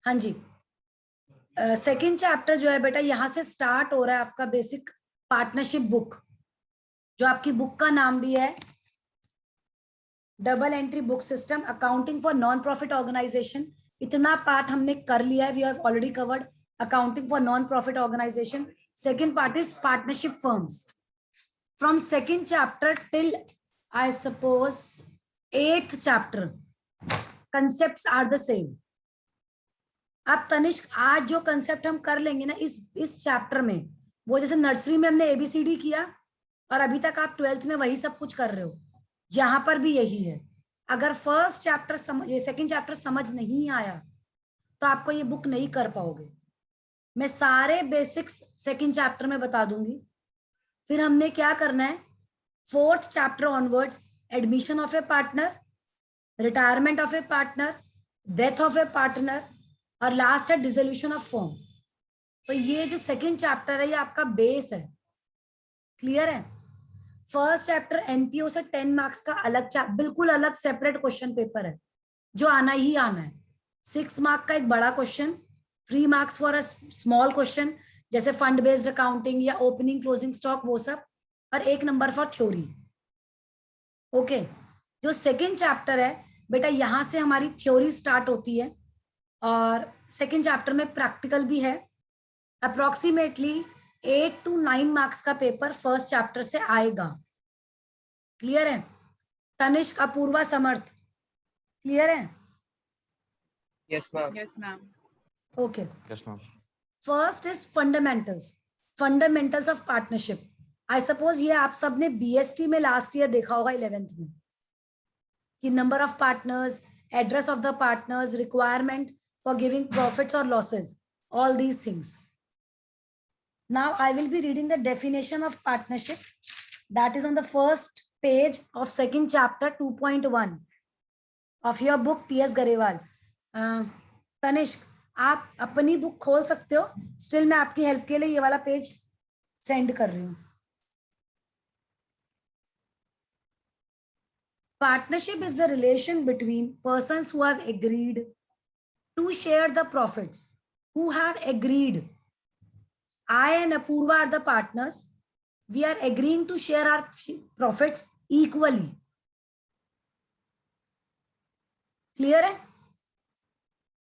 हाँ जी, second chapter जो है बेटा यहाँ से स्टार्ट हो रहा है आपका बेसिक पार्टनरशिप बुक, जो आपकी बुक का नाम भी है double entry book system accounting for non profit organization. इतना पार्ट हमने कर लिया है, we have already covered accounting for non profit organization. Second part is partnership firms. From second chapter till I suppose 8th chapter concepts are the same। अब तनिष्क आज जो concept हम कर लेंगे ना इस चैप्टर में, वो जैसे नर्सरी में हमने एबीसीडी किया और अभी तक आप 12th में वही सब कुछ कर रहे हो, यहाँ पर भी यही है। अगर फर्स्ट चैप्टर सेकंड चैप्टर समझ नहीं आया तो आपको ये बुक नहीं कर पाओगे। मैं सारे बेसिक्स सेकंड चैप्टर में बता दूंगी। फिर हमने क्या करना है, 4th chapter onwards admission of A partner, retirement of A partner, death of A partner और लास्ट है डिसोल्यूशन ऑफ फर्म। तो ये जो सेकंड चैप्टर है ये आपका बेस है। क्लियर है? फर्स्ट चैप्टर एनपीओ से 10 मार्क्स का अलग बिल्कुल अलग सेपरेट क्वेश्चन पेपर है जो आना ही आना है। 6 मार्क का एक बड़ा question, 3 marks for a small question जैसे फंड बेस्ड अकाउंटिंग या ओपनिंग क्लोजिंग स्टॉक वो सब, और 1 नंबर फॉर थ्योरी। ओके, जो सेकंड चैप्टर है बेटा यहां से हमारी थ्योरी स्टार्ट होती है और सेकंड चैप्टर में प्रैक्टिकल भी है। अप्रोक्सीमेटली 8 to 9 मार्क्स का पेपर फर्स्ट चैप्टर से आएगा। क्लियर है? तनिष्क, अपूर्वा, समर्थ, क्लियर है? Yes ma'am. Yes ma'am. Okay, yes ma'am. First is fundamentals of partnership. I suppose ये आप सबने बीएसटी में लास्ट ईयर देखा होगा 11th में, कि number of partners, address of the partners, requirement for giving profits और losses, all these things. Now I will be reading the definition of partnership that is on the first page of second chapter 2.1 of your book T.S. Garewal. Tanishq, आप अपनी book खोल सकते हो, still मैं आपकी help के लिए ये वाला पेज सेंड कर रही हूँ। Partnership is the relation between persons who have agreed to share the profits, who have agreed. I and Apurva are the partners. We are agreeing to share our profits equally. Clear है?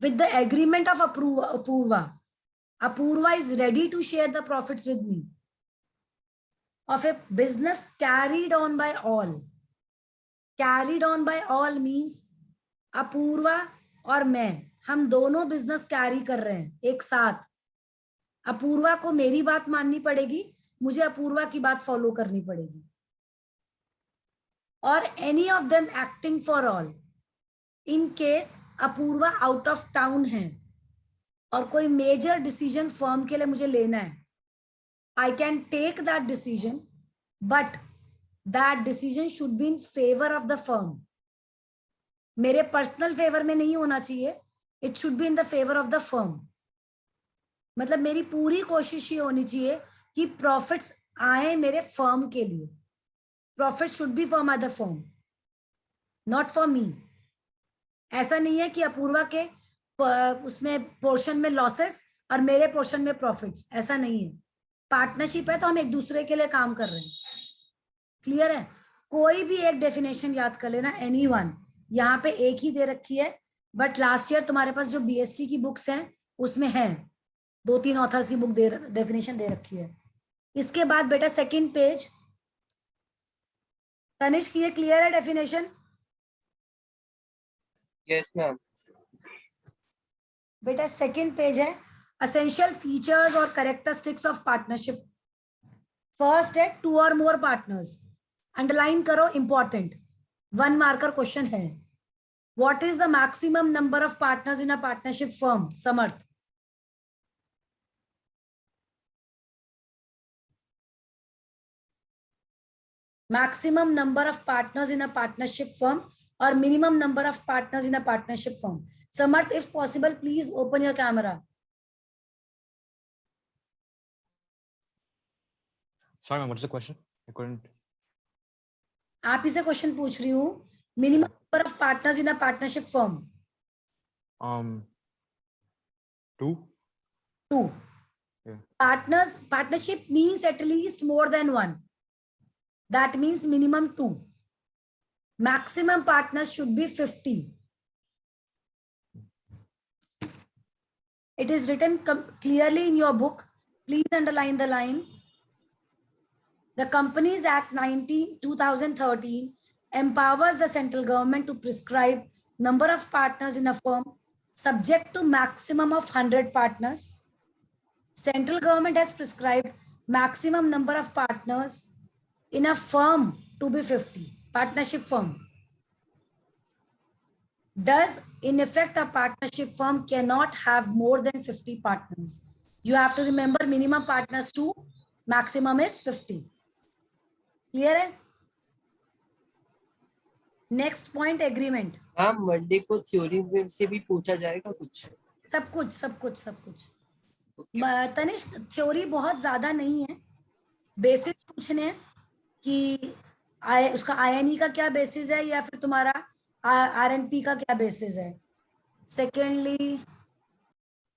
With the agreement of Apurva, Apurva is ready to share the profits with me of a business carried on by all. Carried on by all means Apurva और मैं, हम दोनों business carry कर रहे हैं एक साथ। अपूर्वा को मेरी बात माननी पड़ेगी, मुझे अपूर्वा की बात फॉलो करनी पड़ेगी। और any of them acting for all. In case Apoorva out of town है और कोई मेजर डिसीजन फर्म के लिए मुझे लेना है, I can take that decision, but that decision should be in favour of the firm. मेरे पर्सनल फेवर में नहीं होना चाहिए, it should be in the favour of the firm. मतलब मेरी पूरी कोशिश ये होनी चाहिए कि प्रॉफिट्स आए मेरे फर्म के लिए। Profit should be for my the firm, not for me. ऐसा नहीं है कि अपूर्वा के उसमें पोर्शन में लॉसेस और मेरे पोर्शन में प्रॉफिट्स, ऐसा नहीं है। पार्टनरशिप है तो हम एक दूसरे के लिए काम कर रहे हैं। क्लियर है? कोई भी एक डेफिनेशन याद कर लेना, एनीवन। यहाँ पे एक ही दे रखी है, बट लास्ट ईयर तुम्हारे पास जो बीएसटी की बुक्स हैं उसमें है 2-3 ऑथर्स की बुक डेफिनेशन दे रखी है। इसके बाद बेटा सेकंड पेज, तनिष्क ये क्लियर है डेफिनेशन? Yes ma'am. बेटा सेकंड पेज है एसेंशियल फीचर्स और कैरेक्टरिस्टिक्स ऑफ पार्टनरशिप। फर्स्ट है 2 और मोर पार्टनर्स। अंडरलाइन करो, इंपॉर्टेंट 1 मार्कर क्वेश्चन है। What is the maximum number of partners in a partnership firm? Samarth. Maximum number of partners in a partnership firm or minimum number of partners in a partnership firm? Samarth, if possible, please open your camera. Sorry ma'am, what is the question? I couldn't. आप ही से question पूछ रही हूँ। Minimum number of partners in a partnership firm. 2. 2. Yeah. Partnership means at least more than 1. That means minimum 2. Maximum partners should be 50. It is written clearly in your book. Please underline the line. The Companies Act 2013 empowers the central government to prescribe number of partners in a firm subject to maximum of 100 partners. Central government has prescribed maximum number of partners in a firm to be 50, partnership firm. Does in effect a partnership firm cannot have more than 50 partners. You have to remember minimum partners 2, maximum is 50. Clear है? Next point, agreement. Ma'am Monday को theory में से भी पूछा जाएगा कुछ? सब कुछ. Okay. तनिष्क थ्योरी बहुत ज्यादा नहीं है, बेसिस पूछने हैं कि उसका आईएनई का क्या बेसिस है या फिर तुम्हारा आरएनपी का क्या बेसिस है. सेकेंडली,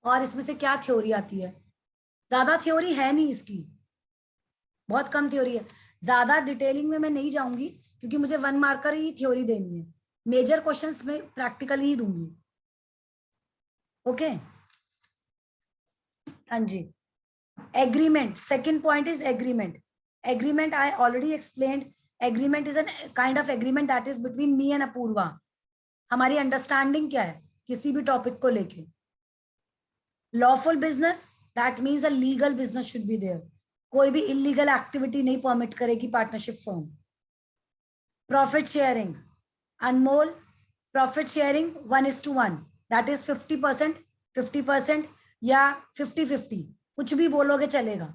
और इसमें से क्या थ्योरी आती है? ज्यादा थ्योरी है नहीं इसकी, बहुत कम थ्योरी है. ज्यादा डिटेलिंग में मैं नहीं जाऊंगी क्योंकि मुझे 1 मार्कर ही थ्योरी देनी है. मेजर क्वेश्चंस में प्रैक्टिकल ही दूंगी. ओके हाँ जी. Agreement, second point is agreement. Agreement I already explained. Agreement is an kind of agreement that is between me and Apoorva. हमारी अंडरस्टैंडिंग क्या है किसी भी टॉपिक को लेके. Lawful business, that means a legal business should be there. कोई भी illegal activity नहीं परमिट करेगी partnership firm. Profit sharing, Anmol, profit sharing 1:1, that is 50%, 50% या 50-50, कुछ भी बोलोगे चलेगा.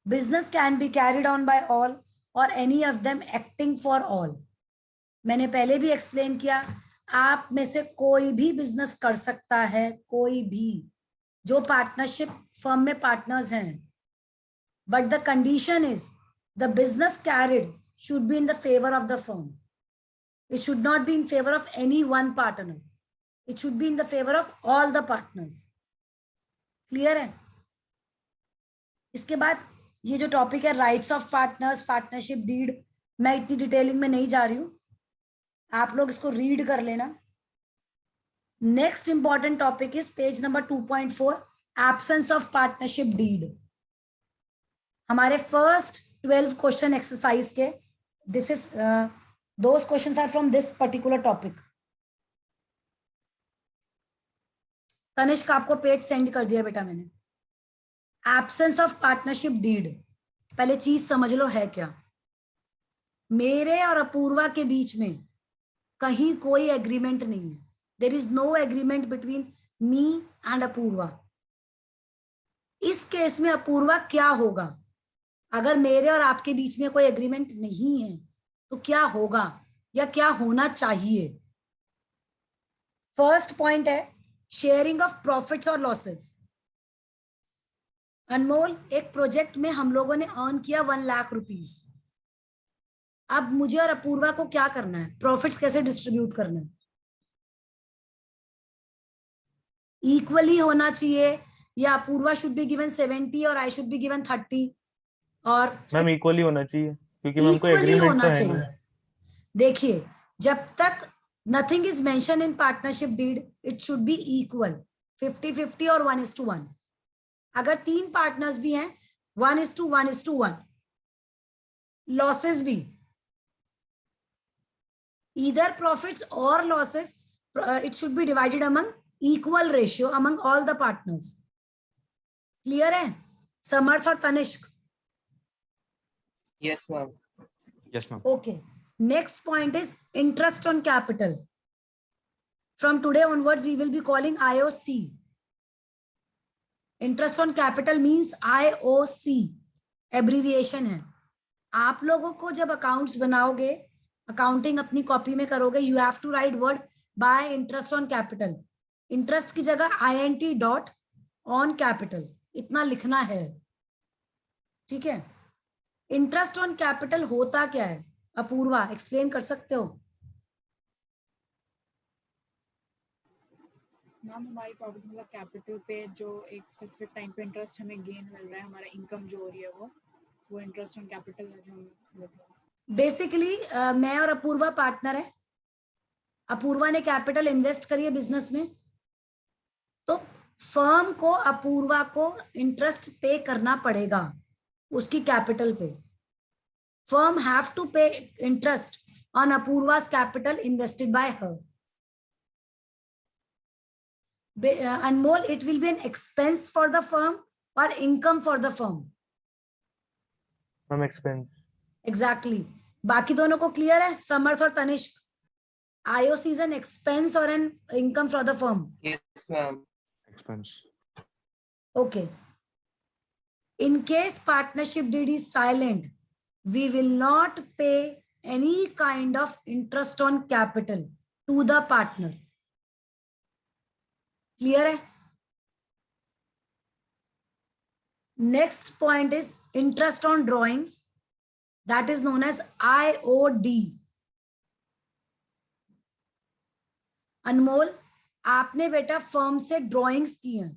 Business can be carried on by all और any of them acting for all. मैंने पहले भी एक्सप्लेन किया, आप में से कोई भी बिजनेस कर सकता है, कोई भी जो पार्टनरशिप फर्म में पार्टनर्स हैं. But the condition is the business carried should be in the favour of the firm. It should not be in favour of any one partner. It should be in the favour of all the partners. Clear है? इसके बाद ये जो topic है rights of partners, partnership deed, मैं इतनी detailing में नहीं जा रही हूं, आप लोग इसको रीड कर लेना. Next important topic is page number 2.4, absence of partnership deed. हमारे फर्स्ट 12 क्वेश्चन एक्सरसाइज के, this is those questions are from this particular topic. Tanishq आपको पेज सेंड कर दिया बेटा मैंने. एब्सेंस ऑफ पार्टनरशिप डीड, पहले चीज समझ लो है क्या. मेरे और अपूर्वा के बीच में कहीं कोई एग्रीमेंट नहीं है. There is no agreement between me and Apoorva. इस केस में अपूर्वा क्या होगा? अगर मेरे और आपके बीच में कोई एग्रीमेंट नहीं है तो क्या होगा या क्या होना चाहिए? फर्स्ट पॉइंट है शेयरिंग ऑफ प्रॉफिट्स और लॉसेस. अनमोल, एक प्रोजेक्ट में हम लोगों ने अर्न किया 1 लाख रुपीस. अब मुझे और अपूर्वा को क्या करना है? प्रॉफिट्स कैसे डिस्ट्रीब्यूट करना है? इक्वली होना चाहिए या अपूर्वा शुड बी गिवन 70 और आई शुड बी गिवन 30? और मैम इक्वली होना चाहिए क्योंकि मैम कोई इक्वली एग्रीमेंट होना तो है नहीं. चाहिए. देखिए, जब तक nothing is mention in partnership deed, it should be equal, 50-50 और 1:1. अगर 3 पार्टनर्स भी हैं 1:1:1. लॉसेस भी, either profits or losses, it should be divided among equal ratio among all the partners. Clear है? समर्थ और Tanishq. Yes, ma'am. Yes, ma'am. Okay. Next point is interest on capital. From today onwards, we will be calling IOC. Interest on capital means IOC. Abbreviation है. आप लोगों को जब accounts बनाओगे, accounting अपनी copy में करोगे, you have to write word by interest on capital. Interest की जगह INT डॉट ऑन कैपिटल, इतना लिखना है. ठीक है? इंटरेस्ट ऑन कैपिटल होता क्या है? अपूर्वा एक्सप्लेन कर सकते हो? मैम हमारी प्रॉपर्टी मतलब कैपिटल पे जो एक स्पेसिफिक टाइम पे इंटरेस्ट हमें गेन मिल रहा है, हमारा इनकम जो हो रही है वो इंटरेस्ट ऑन कैपिटल है जो हमें मिल रहा है। बेसिकली मैं और अपूर्वा पार्टनर है, अपूर्वा ने कैपिटल इन्वेस्ट करी है बिजनेस में, तो फर्म को अपूर्वा को इंटरेस्ट पे करना पड़ेगा उसकी कैपिटल पे. Firm have to pay interest on Apoorva's capital invested by her. Anmol, it will be an expense for the firm or income for the firm? Ma'am expense. Exactly. बाकी दोनों को क्लियर है? समर्थ और Tanishq, IOC is an expense or an income for the firm? Yes, ma'am. Expense. Okay. In case partnership deed is silent, we will not pay any kind of interest on capital to the partner. Clear है? Next point is interest on drawings, that is known as IOD. अनमोल, आपने बेटा firm से drawings की हैं,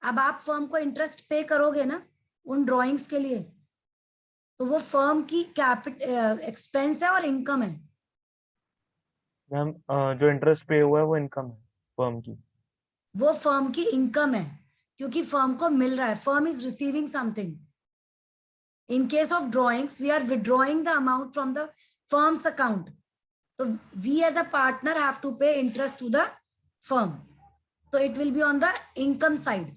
अब आप firm को interest पे करोगे ना उन ड्राइंग्स के लिए, तो वो फर्म की कैपिटल एक्सपेंस है और इनकम है. मैम जो इंटरेस्ट पे हुआ है वो इनकम है फर्म की. वो फर्म की इनकम है क्योंकि फर्म को मिल रहा है, firm is receiving something. In case of drawings we are withdrawing the amount from the firm's account, तो we as a partner have to pay interest to the firm, so it will be on the income side.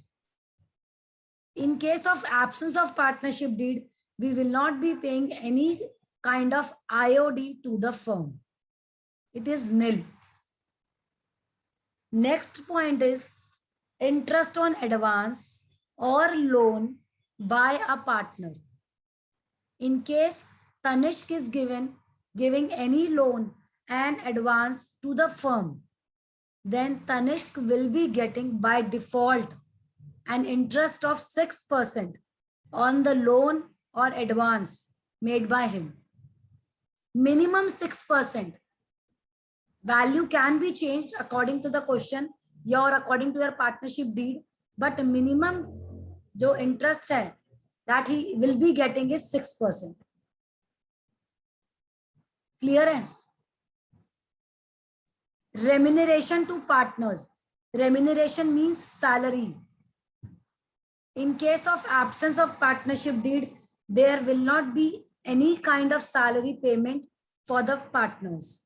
In case of absence of partnership deed, we will not be paying any kind of IOD to the firm. It is nil. Next point is interest on advance or loan by a partner. In case Tanishq is giving any loan and advance to the firm, then Tanishq will be getting by default an interest of 6% on the loan or advance made by him. Minimum 6%. Value can be changed according to the question or according to your partnership deed, but minimum जो interest है that he will be getting is 6%. Clear है? Remuneration to partners. Remuneration means salary. In case of absence of partnership deed, there will not be any kind of salary payment for the partners.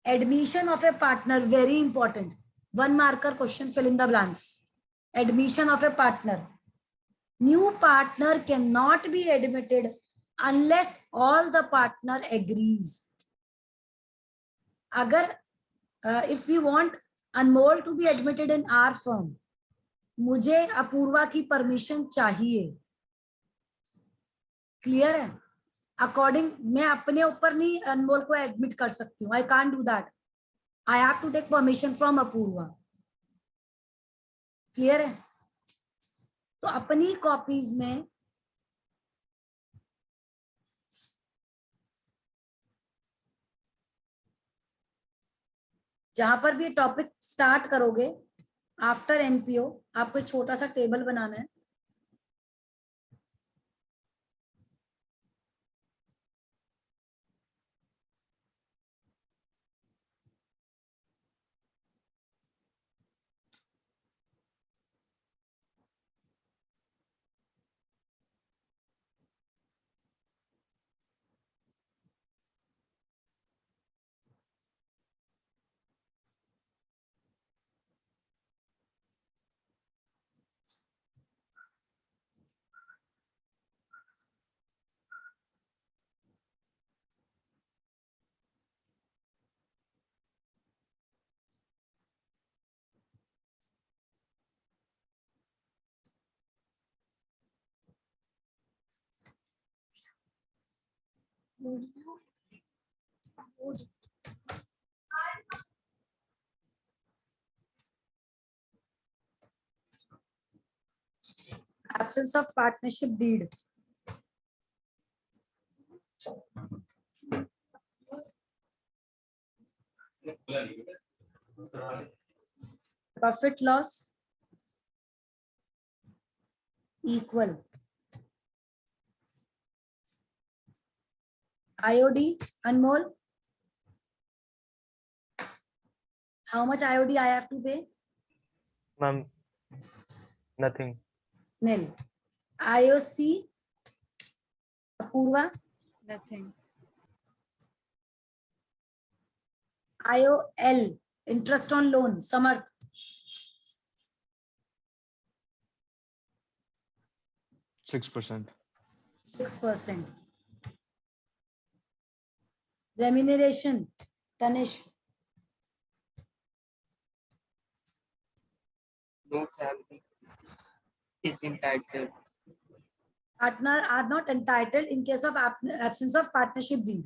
Admission of a partner, very important. 1 marker question, fill in the blanks. Admission of a partner. New partner cannot be admitted unless all the partner agrees. Agar if we want Anmol to be admitted in our firm, मुझे अपूर्वा की permission चाहिए. Clear है? According मैं अपने ऊपर नहीं अनमोल को admit कर सकती हूँ. I can't do that. I have to take permission from Apoorva. Clear है? तो अपनी कॉपीज में जहां पर भी टॉपिक स्टार्ट करोगे आफ्टर एनपीओ, आपको एक छोटा सा टेबल बनाना है. Absence of partnership deed. Profit loss equal IOD. Anmol, how much IOD I have to pay? Ma'am, nothing. Nil. IOC, Apurva. Nothing. IOL, interest on loan, Samarth. Six percent. 6%. Remuneration, Tanish. No salary is entitled. Partner are not entitled in case of absence of partnership deed.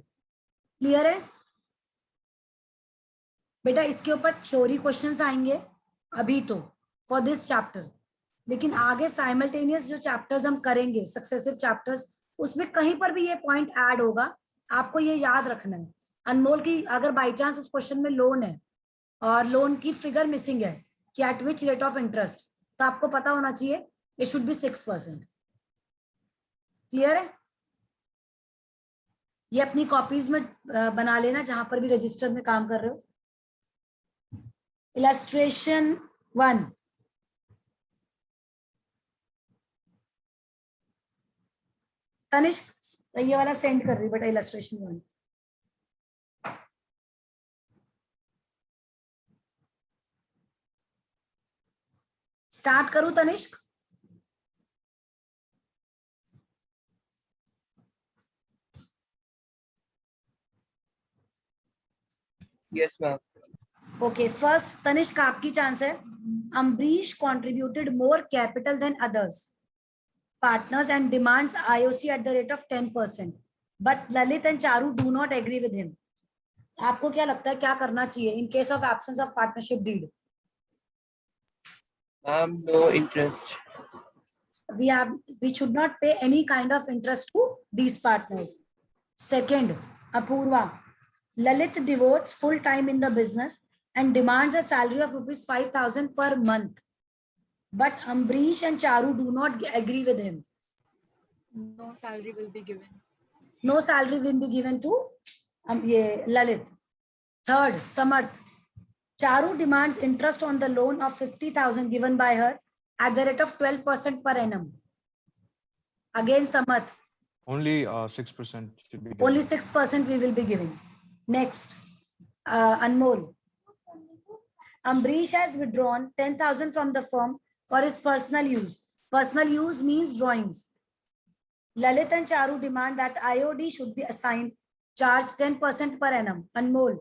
Clear है बेटा? इसके ऊपर theory questions आएंगे अभी तो for this chapter, लेकिन आगे simultaneous जो चैप्टर्स हम करेंगे, सक्सेसिव चैप्टर्स, उसमें कहीं पर भी ये पॉइंट ऐड होगा, आपको ये याद रखना है। अनमोल की अगर बाई चांस उस क्वेश्चन में लोन है और लोन की फिगर मिसिंग है कि eight which rate of interest, तो आपको पता होना चाहिए इट शुड बी 6%। क्लियर है? ये अपनी कॉपीज में बना लेना जहां पर भी रजिस्टर में काम कर रहे हो। इलस्ट्रेशन 1, तनिष्क ये वाला सेंड कर रही बेटा, इलस्ट्रेशन 1। स्टार्ट करूं Tanishq? Yes, ma'am. Okay, first Tanishq आपकी चांस है। Ambarish contributed more capital than others partners and demands IOC at the rate of 10%, but Lalit and Charu do not agree with him. आपको क्या लगता है क्या करना चाहिए in case of absence of partnership deed? No interest. We should not pay any kind of interest to these partners. Second, Apurva, Lalit devotes full time in the business and demands a salary of rupees 5,000 per month, but Ambrish and Charu do not agree with him. No salary will be given. No salary will be given to Lalit. Third, Samarth, Charu demands interest on the loan of 50,000 given by her at the rate of 12% per annum. Again, Samarth, Only 6% should be given. only 6% we will be giving. Next, Anmol, Ambrish has withdrawn 10,000 from the firm for his personal use. Personal use means drawings. Lalit and Charu demand that IOD should be assigned, charged 10% per annum. Anmol,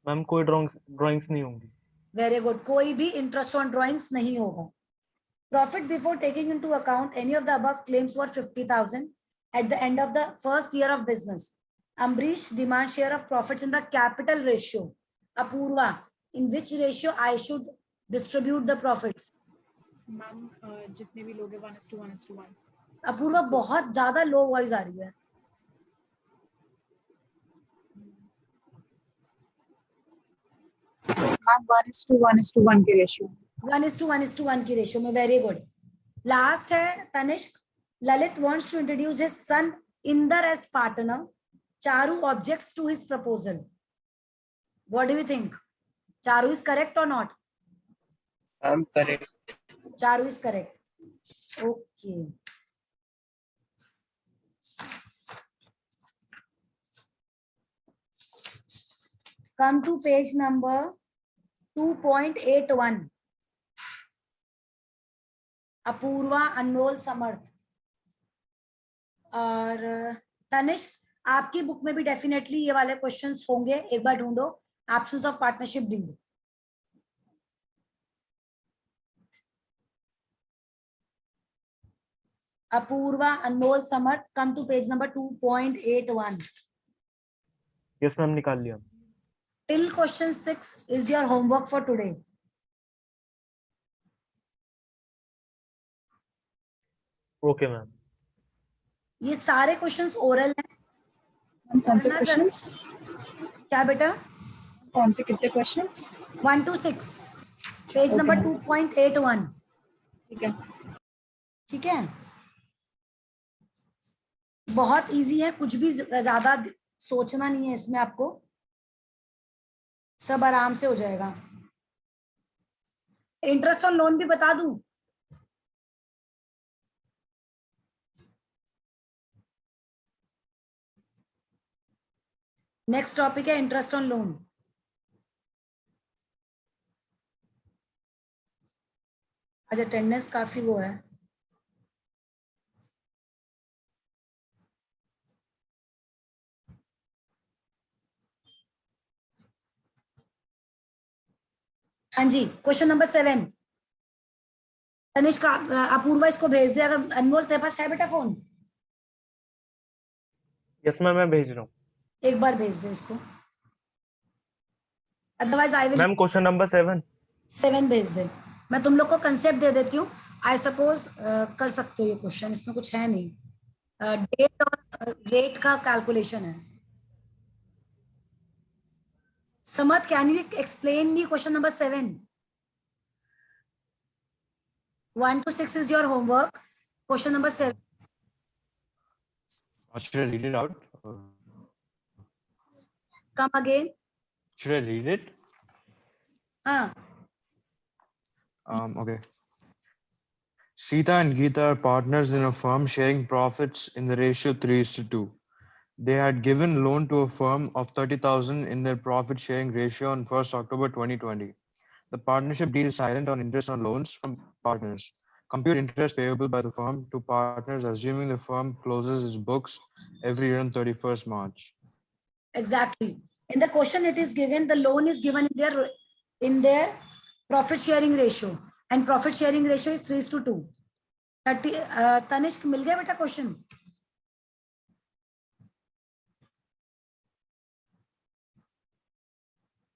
ma'am कोई drawings नहीं होंगी। very good. कोई भी interest on drawings नहीं होगा. Profit before taking into account any of the above claims were 50,000 at the end of the first year of business. Ambrish demands share of profits in the capital ratio. Apurva, in which ratio I should distribute the profits? Ma'am जितने भी लोग हैं 1:1:1. अपूर्वा बहुत ज्यादा low voice आ रही है। Ma'am 1:1:1 की ratio. 1:1:1 की रेशियो में। Very good. लास्ट है Tanishq, Lalit wants to introduce his son Inder as partner. Charu objects to his proposal. What do you think? Charu is correct or not? I'm correct. Charu is correct. Okay. Come to page number 2.81. Apoorva, Anmol, समर्थ और तनिष्क, आपकी book में भी definitely ये वाले questions होंगे। एक बार ढूंढो, absence of partnership deed. Apoorva, Anmol, Samarth, come to page number 2.81. Yes ma'am, निकाल लिया। Till question 6 is your homework for today. Okay ma'am. ये सारे क्वेश्चंस ओरल हैं। कौन से करना सर। क्वेश्चंस? क्या बेटा? कौन से कितने क्वेश्चंस? 1 to 6, page number 2.81. ठीक है। ठीक है, बहुत इजी है, कुछ भी ज्यादा सोचना नहीं है इसमें आपको, सब आराम से हो जाएगा. इंटरेस्ट ऑन लोन भी बता दूं? नेक्स्ट टॉपिक है इंटरेस्ट ऑन लोन. आज अटेंडेंस काफी वो है. हाँ जी, क्वेश्चन नंबर 7. तनिष्क अपूर्वा इसको भेज दे. अगर अनमोल तेरे पास है बेटा फोन, यस मैम, मैं भेज रहा हूँ. एक बार भेज दे इसको, otherwise I will. Ma'am question number 7. 7 भेज दे. मैं तुम लोग को कंसेप्ट दे देती हूँ. आई सपोज कर सकते हो ये क्वेश्चन, इसमें कुछ है नहीं. डेट और रेट का कैलकुलेशन है. समत, can you explain me question number 7? 1 to 6 is your homework. Question number 7. Should I read it out? Or Come again. should I read it? Okay. Sita and Geeta are partners in a firm sharing profits in the ratio 3:2. They had given loan to a firm of 30,000 in their profit sharing ratio on 1st October 2020. The partnership deed is silent on interest on loans from partners. Compute interest payable by the firm to partners, assuming the firm closes its books every year on 31st March. Exactly. In the question it is given, the loan is given in their profit sharing ratio, and profit sharing ratio is 3:2. 30. Tanishq मिल गया बेटा question?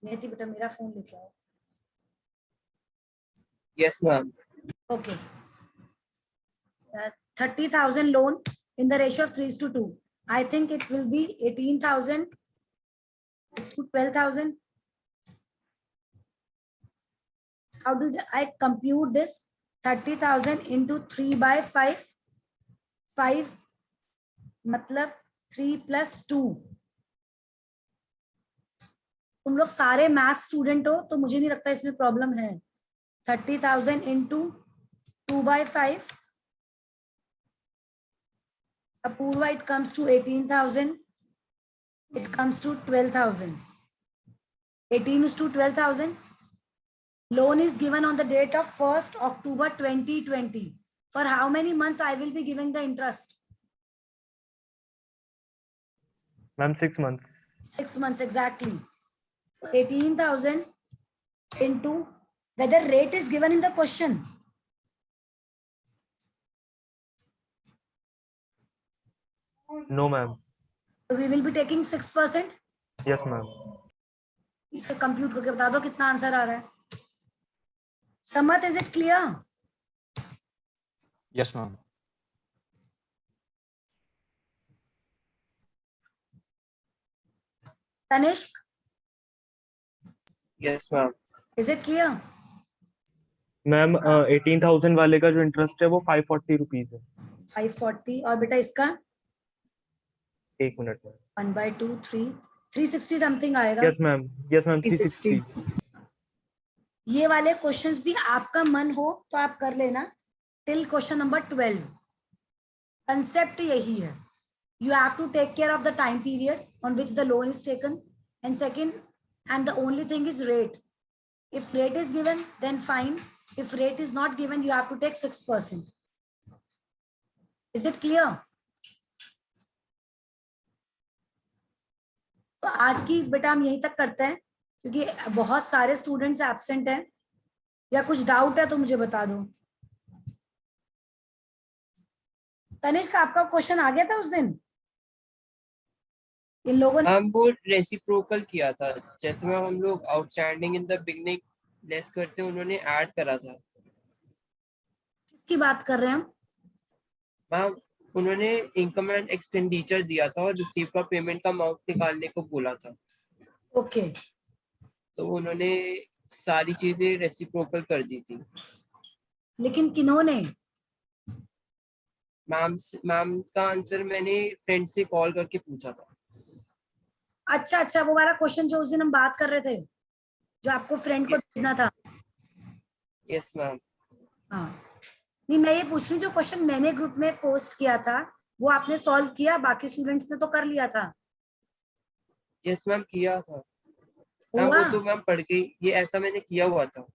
नेति बेटा मेरा phone लेके आओ. Yes, ma'am. Okay. 30,000 loan in the ratio of 3:2. I think it will be 18,000 to 12,000. How did I compute this? 30,000 into 3 by 5. 5 मतलब 3 plus 2. तुम लोग सारे मैथ स्टूडेंट हो तो मुझे नहीं लगता इसमें प्रॉब्लम है. 30,000 into 2 by 5. Apurva, it comes to 18,000. It comes to 12,000. 18 is to 12,000. Loan is given on the date of 1st October 2020. For how many months I will be giving the interest? Ma'am, 6 months. 6 months exactly. 18,000 into, whether rate is given in the question. No ma'am. We will be taking 6%. Yes ma'am. इसे compute करके बता दो कितना answer आ रहा है. Samarth, is it clear? Yes, ma'am. Tanishq, Yes, ma'am. Is it clear? Ma'am 18,000 वाले का जो इंटरेस्ट है वो 540 रुपीज है. 540. और बेटा इसका 1 मिनट में. 1/2 3 360 समथिंग आएगा. Yes ma'am. Yes ma'am, 360. ये वाले क्वेश्चंस भी आपका मन हो तो आप कर लेना टिल क्वेश्चन नंबर 12. कंसेप्ट यही है. You have to take care of the time period on which the loan is taken, and second, and the only thing is rate. If rate is given, then fine. If rate is not given, you have to take 6%. Is it clear? तो आज की बेटा हम यहीं तक करते हैं क्योंकि बहुत सारे स्टूडेंट्स एब्सेंट हैं. या कुछ डाउट है तो मुझे बता दो. तनिष्क, आपका क्वेश्चन आ गया था उस दिन? इन लोगों ने हम वो रेसिप्रोकल किया था, जैसे में हम लोग outstanding in the beginning less करते हैं, उन्होंने ऐड करा था. किसकी बात कर रहे हैं हम? मैम, उन्होंने इनकम एंड एक्सपेंडिचर दिया था और रिसीव का पेमेंट का अमाउंट निकालने को बोला था. ओके. तो उन्होंने सारी चीजें रेसिप्रोकल कर दी थी। लेकिन किन्होंने? मैम का आंसर मैंने फ्रेंड से कॉल करके पूछा था। अच्छा अच्छा, वो वाला क्वेश्चन जो उस दिन हम बात कर रहे थे, जो आपको फ्रेंड को भेजना था। Yes ma'am. हाँ, नहीं मैं ये पूछ रही हूँ, जो क्वेश्चन मैंने ग्रुप में पोस्ट किया था वो आपने सॉल्व किया? बाकी स्टूडेंट्स ने तो कर लिया था। यस मैम किया था मैम, हुआ? वो तो मैम पढ़ के ये ऐसा मैंने किया हुआ था।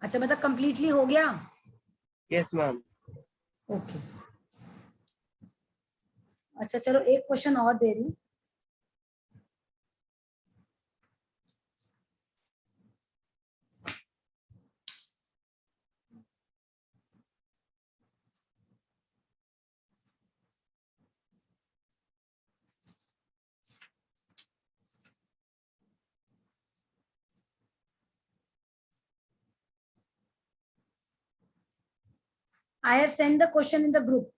अच्छा, मतलब कंप्लीटली हो गया? Yes ma'am. ओके, अच्छा चलो एक क्वेश्चन और दे रही हूँ। I have sent the question in the group.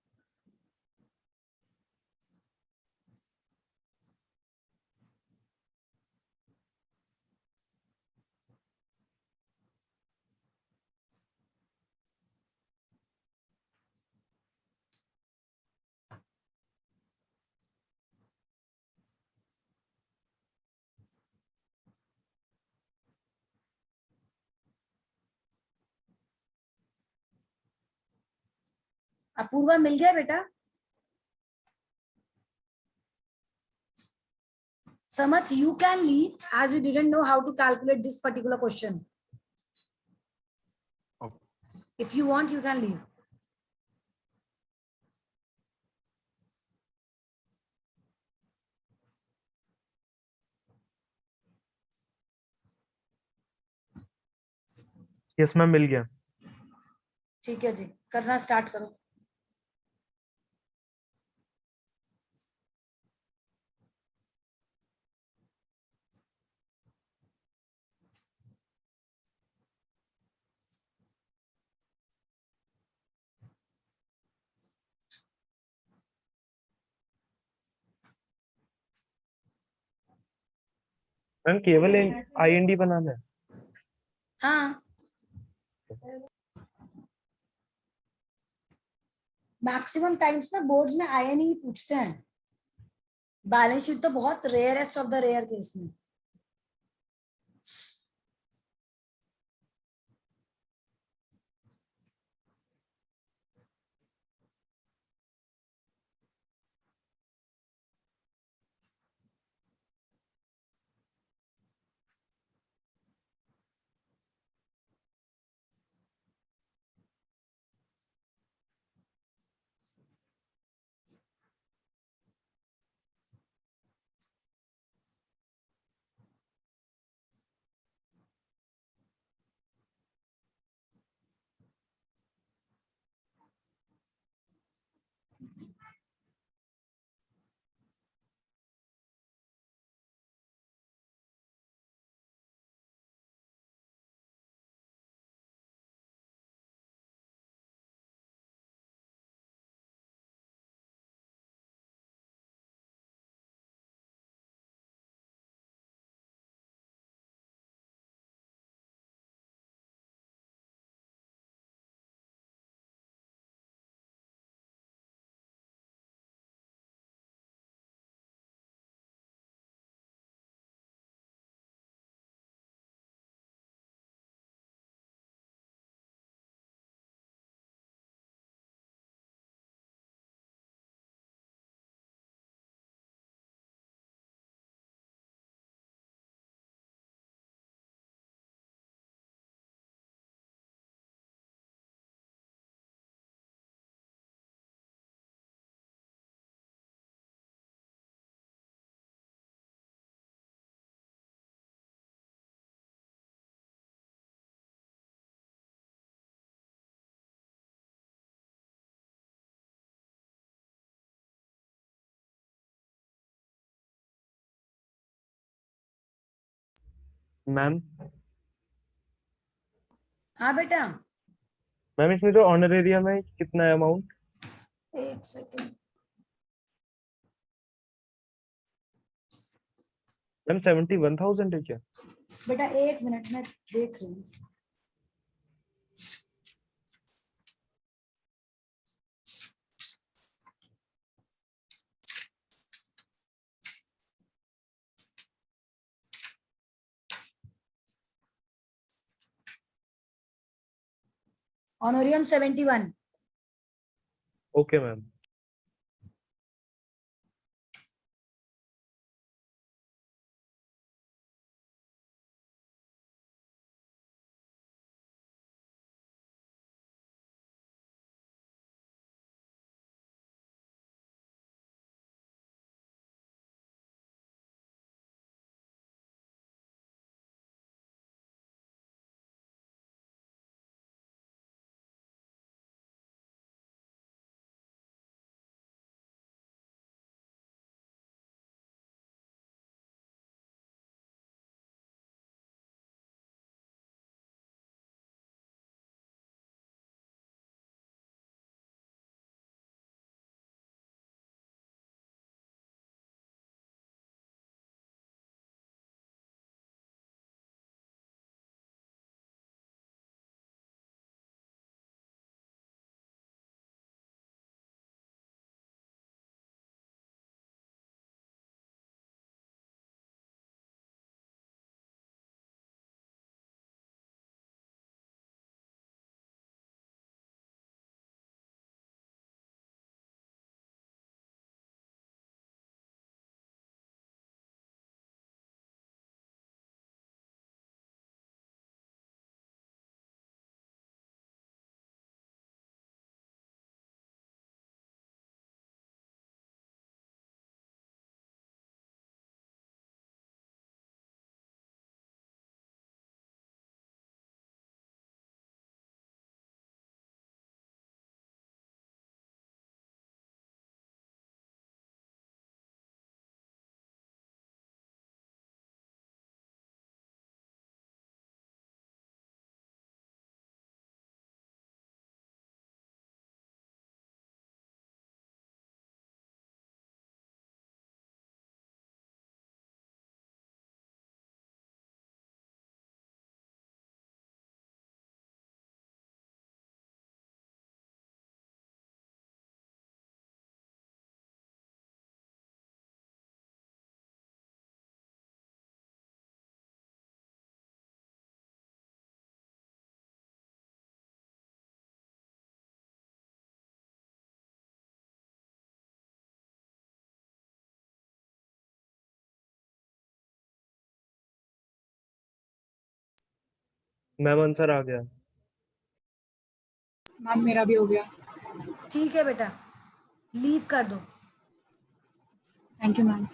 Apoorva मिल गया बेटा? Samath, you can leave as you didn't know how to calculate this particular question. Oh. If you want, you can leave. Yes ma'am मिल गया। ठीक है जी, करना start करो। Ma'am केवल IND बनाना है? हाँ, मैक्सिमम टाइम्स ना बोर्ड्स में IN ही पूछते हैं। बैलेंस शीट तो बहुत rarest of the rare case में। मैम हाँ बेटा, मैम इसमें जो ऑनर एरिया में कितना है अमाउंट? एक सेकेंड। मैम 71,000 है क्या? बेटा एक मिनट में देख रही हूँ। ऑनोरियम 71। Okay ma'am. मैम आंसर आ गया। मैम मेरा भी हो गया। ठीक है बेटा, लीव कर दो। Thank you ma'am.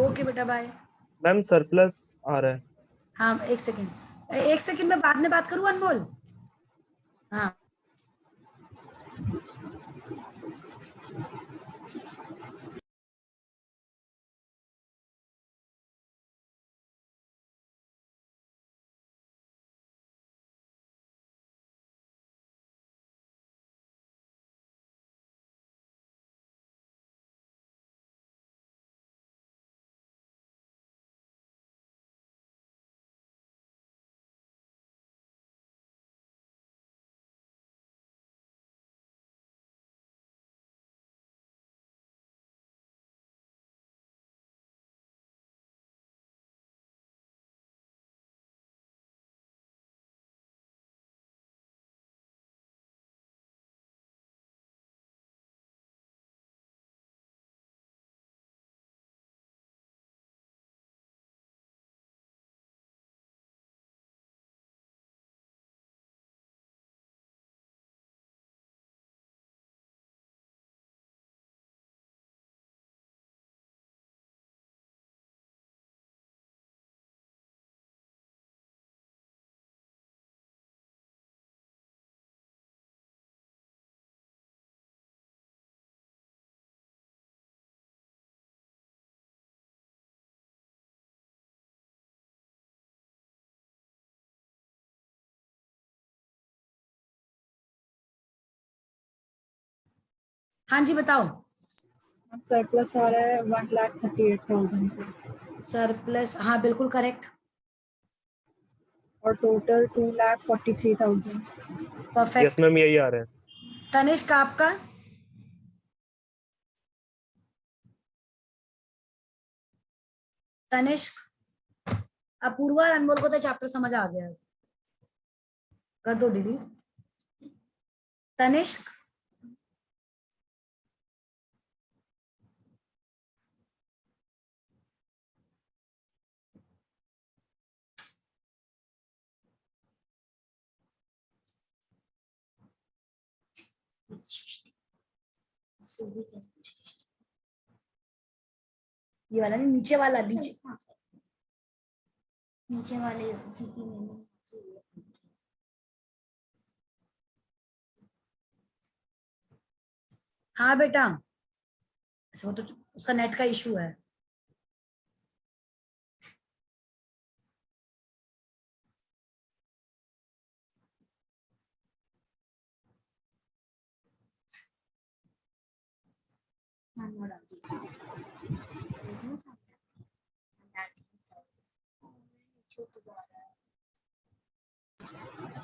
ओके बेटा, बाय। मैम सरप्लस आ रहा है। हाँ एक सेकेंड, एक सेकेंड में बाद में बात करूँ अनमोल। हाँ हाँ जी बताओ। मैम सरप्लस आ रहा है 1,38,000 का। सरप्लस, हाँ बिल्कुल करेक्ट, और टोटल 2,43,000। Yes perfect. मैम, यही आ रहा है। तनिष्क आपका? तनिष्क, अपूर्वा और अनमोल को तो चैप्टर समझ आ गया है, कर दो दीदी। तनिष्क, ये वाला नहीं, नीचे वाला, नीचे नीचे वाले क्योंकि मैंने हाँ बेटा। अच्छा वो तो उसका नेट का इशू है।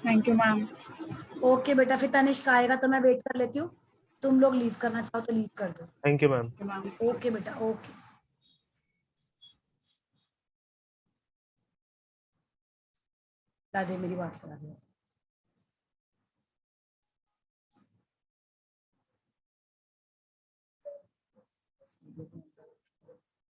Thank you ma'am. ओके बेटा, फिर तनिष्क आएगा तो मैं वेट कर लेती हूँ, तुम लोग लीव करना चाहो तो लीव कर दो। Thank you ma'am. Ma'am okay बेटा, ओके। ला दे, मेरी बात करा दे।